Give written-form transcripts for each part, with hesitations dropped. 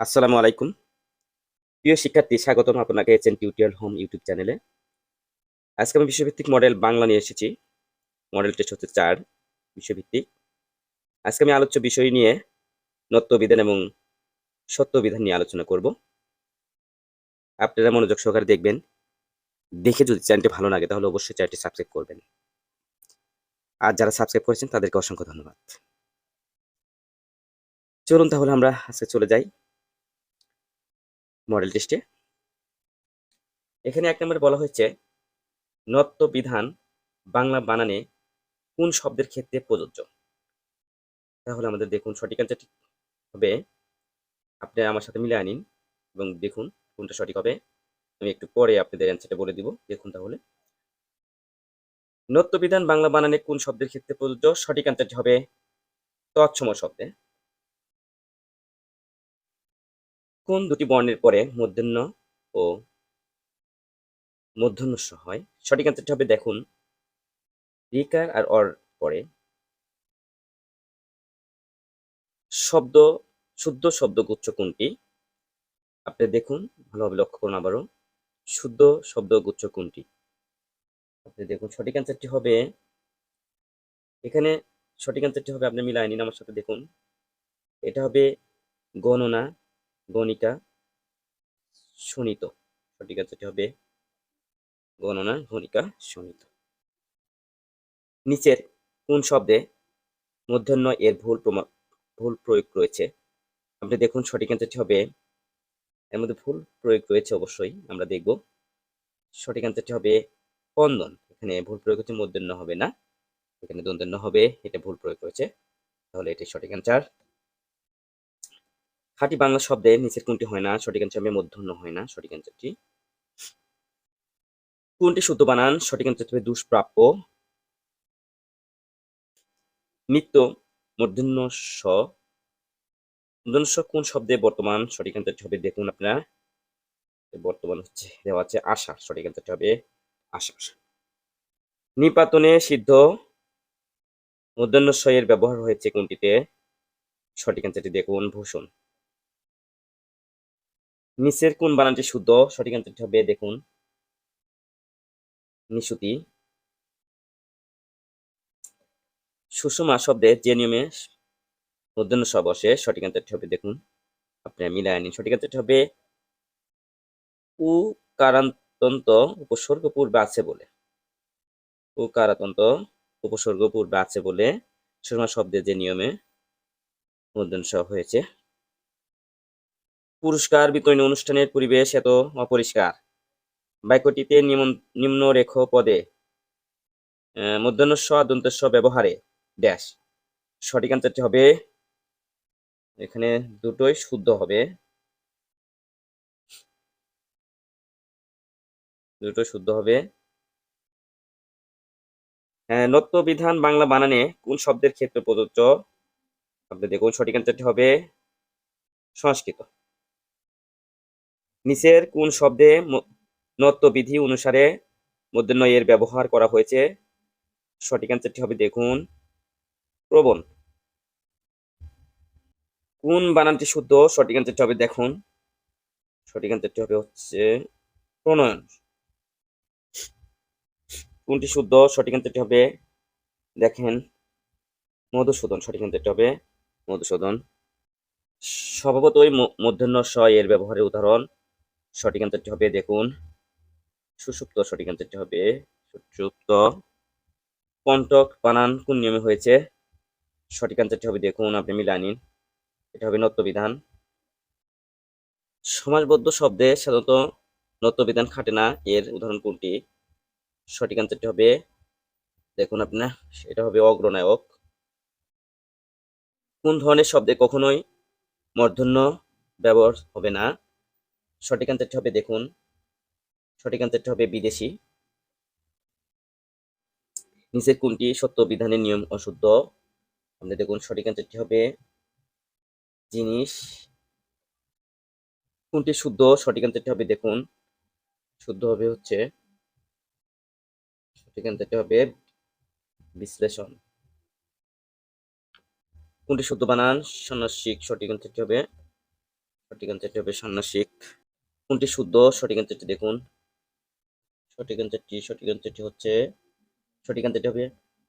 আসসালামু আলাইকুম। প্রিয় শিক্ষার্থী, স্বাগতম আপনাকে এইচএন টিউটোরিয়াল হোম ইউটিউব চ্যানেলে। আজকে আমি বিষয়ভিত্তিক মডেল বাংলা নিয়ে এসেছি। মডেল টেস্ট হচ্ছে ৪ বিষয়ভিত্তিক। আজকে আমি আলোচ্য বিষয় নিয়ে নত্যবিধান এবং সত্যবিধান নিয়ে আলোচনা করব। আপনারা মনোযোগ সহকারে দেখবেন। দেখে যদি চ্যানেলটি ভালো লাগে তাহলে অবশ্যই চ্যানেলটি সাবস্ক্রাইব করবেন। আর যারা সাবস্ক্রাইব করেছেন তাদেরকে অসংখ্য ধন্যবাদ। চলুন তাহলে আমরা আজকে চলে যাই মডেল টেস্টে। এখানে ১ নম্বরে বলা হয়েছে নত্যবিধান বাংলা বানানে কোন শব্দের ক্ষেত্রে প্রযোজ্য? তাহলে আমাদের দেখুন সঠিক অ্যান্সারটি হবে, আপনি আমার সাথে মিলিয়ে নিন এবং দেখুন কোনটা সঠিক হবে। আমি একটু পরে আপনাদের অ্যান্সারটা বলে দিব। দেখুন তাহলে নত্যবিধান বাংলা বানানে কোন শব্দের ক্ষেত্রে প্রযোজ্য? সঠিক অ্যান্সারটি হবে তৎসম শব্দে। কোন দুটি বর্ণের পরে মূর্ধন্য ও মূর্ধন্য ষ হয়? সঠিক অ্যান্সারটি হবে দেখুন রিকার আর অর পরে। শব্দ শুদ্ধ শব্দগুচ্ছ কোনটি? আপনি দেখুন ভালোভাবে লক্ষ্য করুন আবারও। শুদ্ধ শব্দগুচ্ছ কোনটি? আপনি দেখুন সঠিক অ্যান্সারটি হবে এখানে সঠিক অ্যান্সারটি হবে, আপনি মিলায় নিন আমার সাথে দেখুন। এটা হবে গণনা, গণিকা, শোণিত। সঠিক অ্যান্সারটি হবে গণনা, গণিকা, শোণিত। নিচের কোন শব্দে মূর্ধন্য এর ভুল প্রয়োগ রয়েছে? আপনি দেখুন সঠিক অ্যান্সারটি হবে, এর মধ্যে ভুল প্রয়োগ রয়েছে অবশ্যই, আমরা দেখব। সঠিক অ্যান্সারটি হবে স্পন্দন। এখানে ভুল প্রয়োগ হচ্ছে, মূর্ধন্য হবে না, এখানে দন্তেন্য হবে, এটা ভুল প্রয়োগ রয়েছে। তাহলে এটি সঠিক অ্যান্সার। খাঁটি বাংলা শব্দে নিচের কোনটি হয় না? সঠিক অ্যান্সার হবে মূর্ধন্য হয় না, সঠিক অ্যান্সারটি। কোনটি শুদ্ধ বানান? সঠিক অ্যান্সার হবে দুষ্প্রাপ্য। নিত্য মূর্ধন্য ষ। মূর্ধন্য ষ কোন শব্দে বর্তমান? সঠিক অ্যান্সারটি হবে দেখুন আপনারা, বর্তমান হচ্ছে দেওয়া আছে আষাঢ়, সঠিক অ্যান্সারটি হবে আষাঢ়। নিপাতনে সিদ্ধ মূর্ধন্য ষ এর ব্যবহার হয়েছে কোনটিতে? সঠিক অ্যান্সারটি দেখুন ভূষণ। নিচের কোন বানানটি শুদ্ধ? সঠিক অ্যান্সারটি হবে দেখুন নিশুতি। সুষমা শব্দে যে নিয়মে মূর্ধন্য ষ বসে, সঠিক অ্যান্সারটি হবে দেখুন, আপনারা মিলায় নিন। সঠিক অ্যান্সারটি হবে উকারান্তন্ত উপসর্গ পূর্বে আছে বলে। উকারান্তন্ত উপসর্গ পূর্বে আছে বলে সুষমা শব্দে যে নিয়মে মূর্ধন্য ষ হয়েছে। পুরস্কার বিতরণী অনুষ্ঠানের পরিবেশ এত অপরিষ্কার। বাক্যটিতে নিম্নরেখ পদে মূর্ধন্য ষ দন্তের ষ ব্যবহারে ড্যাশ। সঠিক অ্যান্সারটি হবে এখানে দুটোই শুদ্ধ হবে, দুটোই শুদ্ধ হবে। নত্যবিধান বাংলা বানানে কোন শব্দের ক্ষেত্রে প্রযোজ্য? আপনি দেখুন সঠিক অ্যান্সারটি হবে সংস্কৃত। নিচের কোন শব্দে নত্যবিধি অনুসারে মূর্ধন্য এর ব্যবহার করা হয়েছে? সঠিক অ্যান্সারটি হবে দেখুন প্রবণ। কোন বানানটি শুদ্ধ? সঠিক অ্যান্সারটি হবে দেখুন, সঠিক অ্যান্সারটি হবে হচ্ছে প্রণয়ন। কোনটি শুদ্ধ? সঠিক অ্যান্সারটি হবে দেখেন মধুসূদন, সঠিক অ্যান্সারটি হবে মধুসূদন। স্বভাবতই মূর্ধন্য ষ এর ব্যবহারের উদাহরণ? সঠিক অ্যান্সারটি হবে দেখুন সুষুপ্ত, সঠিক অ্যান্সারটি হবে সুষুপ্ত। কণ্ঠক বানান কোন নিয়মে হয়েছে? সঠিক অ্যান্সারটি হবে দেখুন, আপনি মিলায় নিন, এটা হবে নত্যবিধান। সমাসবদ্ধ শব্দে সাধারণত নত্যবিধান খাটে না, এর উদাহরণ কোনটি? সঠিক অ্যান্সারটি হবে দেখুন আপনার, এটা হবে অগ্রনায়ক। কোন ধরনের শব্দে কখনোই মূর্ধন্য ব্যবহার হবে না? সঠিক অ্যান্সারটি হবে দেখুন, সঠিক অ্যান্সারটি হবে বিদেশি। নিচের কোনটি সত্য বিধানের নিয়ম অশুদ্ধ? আপনি দেখুন সঠিক অ্যান্সারটি হবে জিনিস। কোনটি শুদ্ধ? সঠিক অ্যান্সারটি হবে দেখুন শুদ্ধ হবে হচ্ছে, সঠিক অ্যান্সারটি হবে বিশ্লেষণ। কোনটি শুদ্ধ বানান? সন্ন্যাসিক, সঠিক অ্যান্সারটি হবে সঠিক অ্যান্সারটি হবে সন্ন্যাসিক। কোনটি শুদ্ধ? সঠিক অ্যান্সারটি দেখুন। সঠিক অ্যান্সারটি হচ্ছে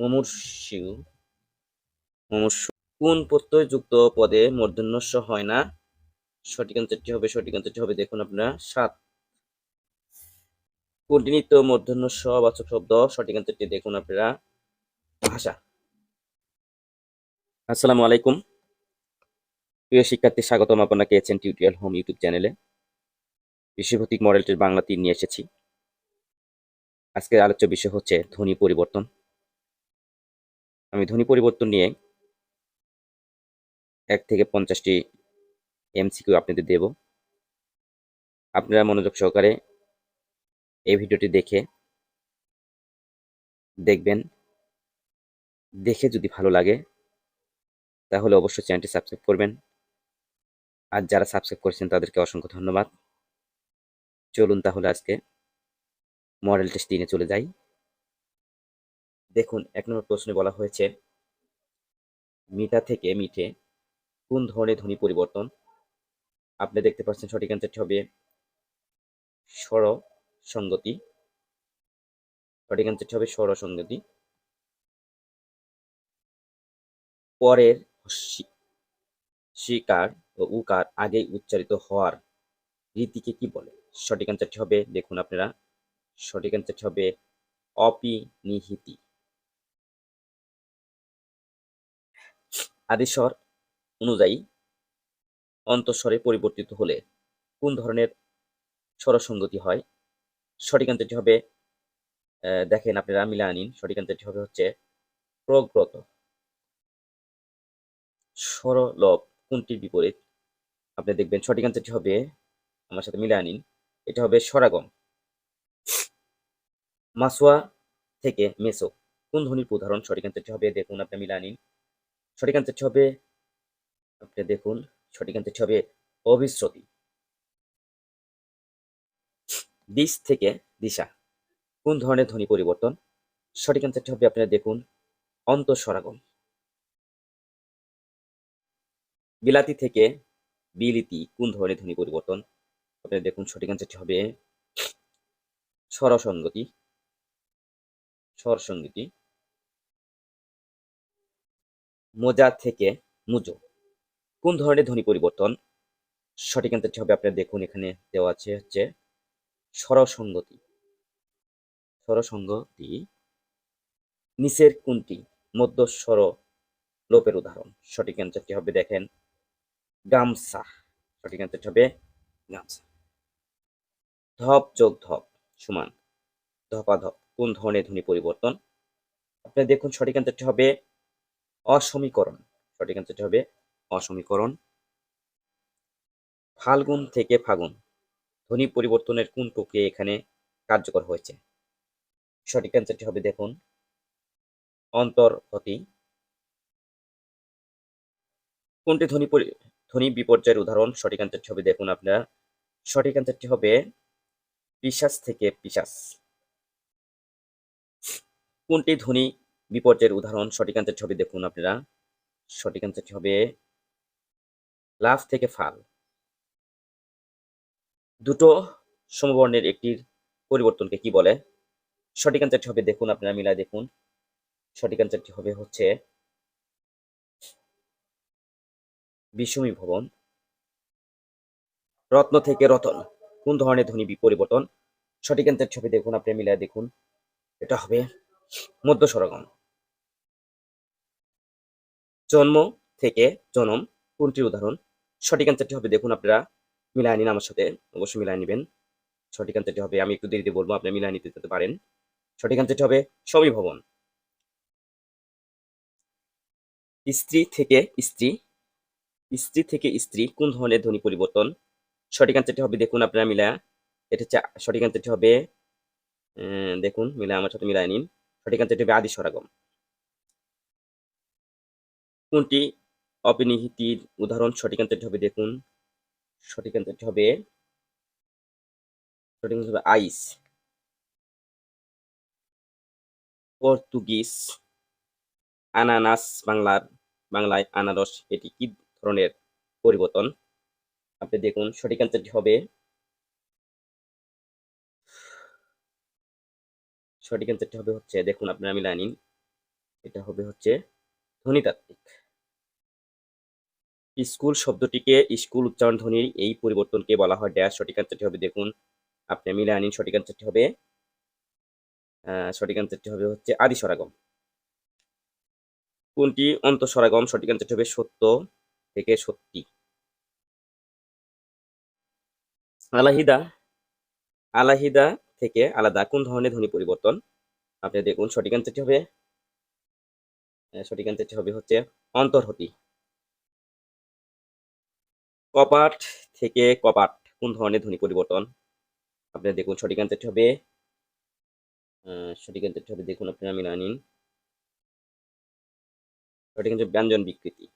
মুমূর্ষু। মুমূর্ষু। কোন প্রত্যয়যুক্ত পদে মূর্ধন্য ষ হয় না? সঠিক অ্যান্সারটি হবে দেখুন আপনারা সাত। কোনটি নিত্য মূর্ধন্য ষ বাচক শব্দ? সঠিক অ্যান্সারটি দেখুন আপনারা ভাষা। আসসালামু আলাইকুম প্রিয় শিক্ষার্থী, স্বাগতম আপনাকে এচএন টিউটোরিয়াল হোম ইউটিউব চ্যানেলে। বিষয়ভিত্তিক মডেলটির বাংলা 3 নিয়ে এসেছি। আজকের আলোচ্য বিষয় হচ্ছে ধ্বনি পরিবর্তন। আমি ধ্বনি পরিবর্তন নিয়ে 1 থেকে 50টি এমসিকিউ আপনাদের দেব। আপনারা মনোযোগ সহকারে এই ভিডিওটি দেখবেন। দেখে যদি ভালো লাগে তাহলে অবশ্যই চ্যানেলটি সাবস্ক্রাইব করবেন। আর যারা সাবস্ক্রাইব করেছেন তাদেরকে অসংখ্য ধন্যবাদ। চলুন তাহলে আজকে মডেল টেস্ট 3-এ চলে যাই। দেখুন 1 নম্বর প্রশ্নে বলা হয়েছে মিঠা থেকে মিঠে কোন ধরনের ধ্বনি পরিবর্তন? আপনি দেখতে পাচ্ছেন সঠিক অ্যান্সারটি হবে স্বর সংগতি। সঠিক অ্যান্সারটি হবে স্বর সংগতি। পরের শিকার ও উকার আগে উচ্চারিত হওয়ার রীতিকে কি বলে? সঠিক অ্যান্সারটি হবে দেখুন আপনারা সঠিক অ্যান্সারটি হবে অপিনিহিতি। আদিস্বর অনুযায়ী অন্তঃস্বরে পরিবর্তিত হলে কোন ধরনের স্বরসংগতি হয়? সঠিক অ্যান্সারটি হবে দেখেন আপনারা মিলায় নিন। সঠিক অ্যান্সারটি হবে হচ্ছে প্রগ্রত। স্বরলোপ কোনটির বিপরীত? আপনি দেখবেন সঠিক অ্যান্সারটি হবে, আমার সাথে মিলায় নিন, এটা হবে স্বরাগম। মাসোয়া থেকে মেসো কোন ধ্বনির উদাহরণ? সঠিক অ্যান্সারটি হবে দেখুন আপনি মিলায় নিন। সঠিক অ্যান্সারটি হবে আপনি দেখুন সঠিক অ্যান্সারটি হবে অভিশ্রুতি। দিশ থেকে দিশা কোন ধরনের ধ্বনি পরিবর্তন? সঠিক অ্যান্সারটি হবে আপনারা দেখুন অন্তঃস্বরাগম। বিলাতি থেকে বিলিতি কোন ধরনের ধ্বনি পরিবর্তন? আপনারা দেখুন সঠিক অ্যান্সারটি হবে স্বরসংগতি। স্বরসংগতি। মোজা থেকে মুজো কোন ধরনের ধ্বনি পরিবর্তন? সঠিক অ্যান্সারটি হবে আপনারা দেখুন এখানে দেওয়া আছে হচ্ছে স্বরসংগতি। স্বরসংগতি। নিচের কোনটি মধ্যস্বর লোপের উদাহরণ? সঠিক অ্যান্সারটি হবে দেখেন গামছা। সঠিক অ্যান্সারটি হবে গামছা। ধপ যোগ ধপ সমান ধপাধপ কোন ধরনের ধ্বনি পরিবর্তন? আপনারা দেখুন সঠিক অ্যান্সারটি হবে অসমীকরণ। সঠিক অ্যান্সারটি হবে অসমীকরণ। ফাল্গুন থেকে ফাগুন ধ্বনি পরিবর্তনের কোন প্রক্রিয়া এখানে কার্যকর হয়েছে? সঠিক অ্যান্সারটি হবে দেখুন অন্তর্গতি। কোনটি ধ্বনি বিপর্যয়ের উদাহরণ? সঠিক অ্যান্সারটি হবে দেখুন আপনার সঠিক অ্যান্সারটি হবে পিশাচ থেকে পিশাচ। কোনটি ধ্বনি বিপর্যয়ের উদাহরণ? সঠিক অ্যান্সারটি হবে দেখুন আপনারা সঠিক অ্যান্সারটি হবে লাফ থেকে ফাল। দুটো সমবর্ণের একটির পরিবর্তনকে কি বলে? সঠিক অ্যান্সারটি হবে দেখুন আপনারা মিলায় দেখুন সঠিক অ্যান্সারটি হবে হচ্ছে বিষমীভবন। রত্ন থেকে রতন কোন ধরনের ধ্বনি পরিবর্তন? সঠিক অ্যান্সারটি হবে দেখুন আপনি মিলায় দেখুন এটা হবে মধ্যস্বরগম। জন্ম থেকে জনম কোনটির উদাহরণ? সঠিক অ্যান্সারটি হবে দেখুন আপনারা মিলায় নিন আমার সাথে, অবশ্যই মিলায় নেবেন। সঠিক অ্যান্সারটি হবে আমি একটু দেরিতে বলবো, আপনি মিলায় নিতে যেতে পারেন। সঠিক অ্যান্সারটি হবে সমীভবন। স্ত্রী থেকে স্ত্রী স্ত্রী থেকে স্ত্রী কোন ধরনের ধ্বনি পরিবর্তন? সঠিক অ্যান্সারটি হবে দেখুন আপনারা মিলা এটা হচ্ছে সঠিক অ্যান্সারটি হবে দেখুন মিলা আমার সাথে মিলায় নিন। সঠিক অ্যান্সারটি হবে আদি স্বরাগম। কোনটি অপিনিহিতির উদাহরণ? সঠিক অ্যান্সারটি হবে দেখুন সঠিক অ্যান্সারটি হবে আইস। পর্তুগিজ আনানাস বাংলায় আনারস এটি কি ধরনের পরিবর্তন? আপনি আপনি দেখুন সঠিক অ্যান্সারটি হবে হচ্ছে দেখুন আপনারা মিলায় নিন, এটা হবে হচ্ছে ধ্বনিতাত্ত্বিক। স্কুল শব্দটিকে স্কুল উচ্চারণ ধ্বনির এই পরিবর্তনকে বলা হয় ড্যাশ। সঠিক অ্যান্সারটি হবে দেখুন আপনি মিলায় নিন, সঠিক অ্যান্সারটি হবে হচ্ছে আদি স্বরাগম। কোনটি অন্তঃস্বরাগম? সঠিক অ্যান্সারটি হবে সত্য থেকে সত্যি। আলাহিদা আলাহিদা থেকে আলাদা কোন ধরনের ধ্বনি পরিবর্তন? আপনি দেখুন সঠিক অ্যান্সারটি হবে হচ্ছে অন্তর্হতি। কপাট থেকে কপাট কোন ধরনের ধ্বনি পরিবর্তন? আপনি দেখুন সঠিক অ্যান্সারটি হবে দেখুন আপনি মিলায় নিন, সঠিক অ্যান্সার ব্যঞ্জন বিকৃতি।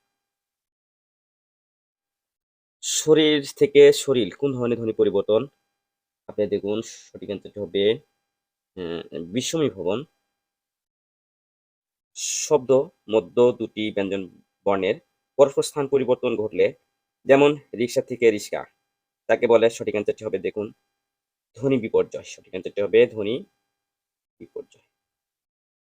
শরীর থেকে শরীর কোন ধরনের ধ্বনি পরিবর্তন? আপনি দেখুন সঠিক অ্যান্সারটি হবে বিস্ময়ী ভবন। শব্দ মধ্য দুটি ব্যঞ্জন বর্ণের পরস্পর স্থান পরিবর্তন ঘটলে, যেমন রিক্সা থেকে রিস্কা, তাকে বলে। সঠিক অ্যান্সারটি হবে দেখুন ধ্বনি বিপর্যয়। সঠিক অ্যান্সারটি হবে ধ্বনি বিপর্যয়।